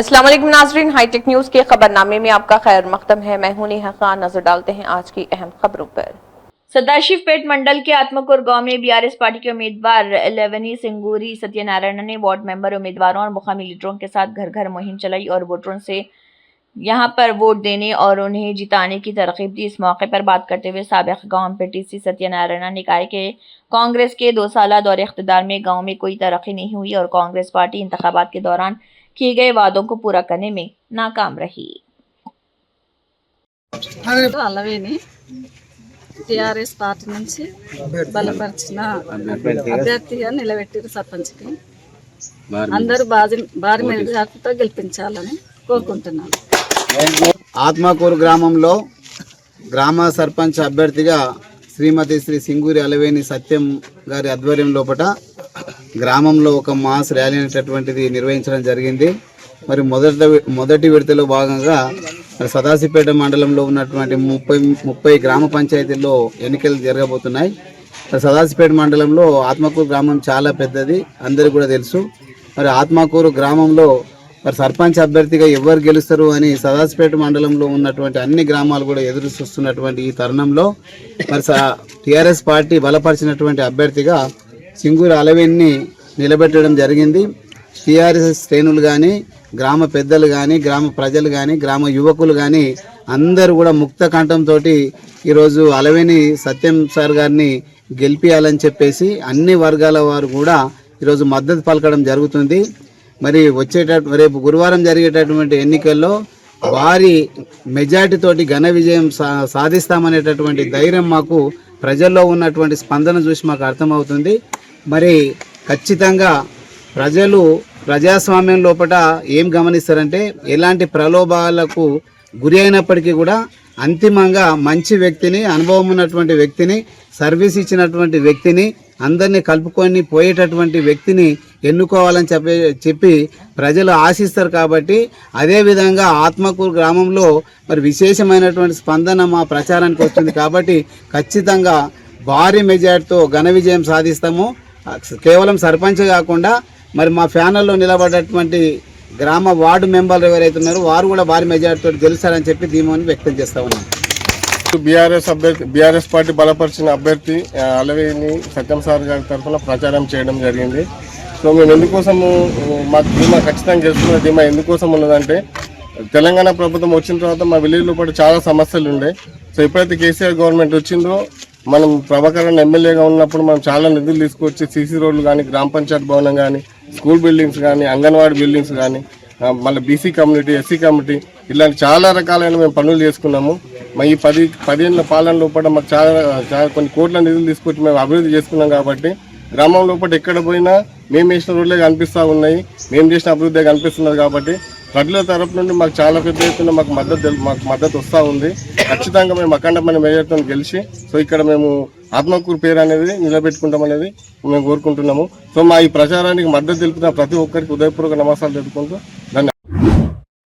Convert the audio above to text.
अस्सलाम वालेकुम नाज़रीन, हाईटेक न्यूज के खबरनामे में आपका खैर मकदम है। मैं हूं नेहा खान। नजर डालते हैं आज की अहम खबरों पर। सदाशिवपेट मंडल के आत्मकुर गांव में बीआरएस पार्टी के उम्मीदवार एलेवनी सिंगूरी सत्यनारायण ने वार्ड मेंबर उम्मीदवारों और मुकामी लीडरों के साथ घर घर मुहिम चलाई और वोटरों से यहां पर वोट देने और उन्हें जिताने की तरकीब दी। इस मौके पर बात करते हुए साबिक गांव पीटीसी सत्यनारायण ने कहा कि कांग्रेस के 2 साल दौरे इख्तिदार में गांव में कोई तरक्की नहीं हुई और कांग्रेस पार्टी इंतखाबात के दौरान किए गए वादों को पूरा करने में नाकाम रही। అలవేని టిఆర్ఎస్ పార్టీ నుంచి బలపరిచిన అభ్యర్థిగా నిలబెట్టారు సర్పంచ్కి. అందరూ భారీ మెజార్టీతో గెలిపించాలని కోరుకుంటున్నాను. ఆత్మకూరు గ్రామంలో గ్రామ సర్పంచ్ అభ్యర్థిగా శ్రీమతి శ్రీ సింగూరి అలవేని సత్యం గారి ఆధ్వర్యం లోపల గ్రామంలో ఒక మాస్ ర్యాలీ అనేటటువంటిది నిర్వహించడం జరిగింది. మరి మొదటి విడతలో భాగంగా సదాశివపేట మండలంలో ఉన్నటువంటి 30 గ్రామ పంచాయతీల్లో ఎన్నికలు జరగబోతున్నాయి. సదాశివపేట మండలంలో ఆత్మకూరు గ్రామం చాలా పెద్దది, అందరికీ కూడా తెలుసు. మరి ఆత్మకూరు గ్రామంలో మరి సర్పంచ్ అభ్యర్థిగా ఎవరు గెలుస్తారు అని సదాశివపేట మండలంలో ఉన్నటువంటి అన్ని గ్రామాలు కూడా ఎదురు చూస్తున్నటువంటి ఈ తరుణంలో మరి టీఆర్ఎస్ పార్టీ బలపరిచినటువంటి అభ్యర్థిగా సింగూరి అలవేన్ని నిలబెట్టడం జరిగింది. టీఆర్ఎస్ శ్రేణులు కానీ, గ్రామ పెద్దలు కానీ, గ్రామ ప్రజలు కానీ, గ్రామ యువకులు కానీ అందరూ కూడా ముక్త కంఠంతో ఈరోజు అలవేని సత్యం సార్ గారిని గెలిపించాలని చెప్పేసి అన్ని వర్గాల వారు కూడా ఈరోజు మద్దతు పలకడం జరుగుతుంది. మరి రేపు గురువారం జరిగేటటువంటి ఎన్నికల్లో భారీ మెజార్టీతోటి ఘన విజయం సాధిస్తామనేటటువంటి ధైర్యం మాకు ప్రజల్లో ఉన్నటువంటి స్పందన చూసి మాకు అర్థమవుతుంది. మరి ఖచ్చితంగా ప్రజలు ప్రజాస్వామ్యం లోపల ఏం గమనిస్తారంటే ఎలాంటి ప్రలోభాలకు గురి అయినప్పటికీ కూడా అంతిమంగా మంచి వ్యక్తిని, అనుభవం ఉన్నటువంటి వ్యక్తిని, సర్వీస్ ఇచ్చినటువంటి వ్యక్తిని, అందరినీ కలుపుకొని పోయేటటువంటి వ్యక్తిని ఎన్నుకోవాలని చెప్పి ప్రజలు ఆశిస్తారు. కాబట్టి అదేవిధంగా ఆత్మకూరు గ్రామంలో మరి విశేషమైనటువంటి స్పందన మా ప్రచారానికి వస్తుంది. కాబట్టి ఖచ్చితంగా భారీ మెజార్టీతో ఘన విజయం సాధిస్తాము. కేవలం సర్పంచ్ కాకుండా మరి మా ప్యానెల్లో నిలబడేటువంటి గ్రామ వార్డు మెంబర్లు ఎవరైతే ఉన్నారో వారు కూడా భారీ మెజార్టీతో గెలుస్తారని చెప్పి ధీమాన్ని వ్యక్తం చేస్తా ఉన్నాం. బీఆర్ఎస్ పార్టీ బలపరిచిన అభ్యర్థి అలవేని సత్యం సార్ గారి తరఫున ప్రచారం చేయడం జరిగింది. సో మేము ఎందుకోసము మాకు ధీమా ఖచ్చితంగా గెలుస్తున్న ధీమా ఎందుకోసం ఉన్నదంటే తెలంగాణ ప్రభుత్వం వచ్చిన తర్వాత మా విలేజ్ లోపల చాలా సమస్యలు ఉండే. సో ఎప్పుడైతే కేసీఆర్ గవర్నమెంట్ వచ్చిందో మనం ప్రభాకరన్ ఎమ్మెల్యేగా ఉన్నప్పుడు మనం చాలా నిధులు తీసుకొచ్చి సీసీ రోడ్లు కానీ, గ్రామ పంచాయతీ భవనం కానీ, స్కూల్ బిల్డింగ్స్ కానీ, అంగన్వాడీ బిల్డింగ్స్ కానీ, మళ్ళీ బీసీ కమ్యూనిటీ, ఎస్సీ కమ్యూనిటీ ఇలాంటి చాలా రకాలైన మేము పనులు చేసుకున్నాము. మా ఈ 10 ఏళ్ళ పాలన లోపల మాకు చాలా కొన్ని కోట్ల నిధులు తీసుకొచ్చి మేము అభివృద్ధి చేసుకున్నాం. కాబట్టి గ్రామం లోపల ఎక్కడ పోయినా మేము వేసిన రోడ్లే కనిపిస్తూ ఉన్నాయి, మేము చేసిన అభివృద్ధి కనిపిస్తున్నది. కాబట్టి ప్రజల తరపు నుండి మాకు చాలా పెద్ద ఎత్తున మాకు మద్దతు వస్తూ ఉంది. ఖచ్చితంగా మేము అఖండమైన మెజార్టీతో గెలిచి సో ఇక్కడ మేము ఆత్మకూరు పేరు అనేది నిలబెట్టుకుంటామనేది మేము కోరుకుంటున్నాము. సో మా ఈ ప్రచారానికి మద్దతు తెలుపుతున్న ప్రతి ఒక్కరికి ఉదయపూర్వక నమస్కారాలు తెలుపుకుంటూ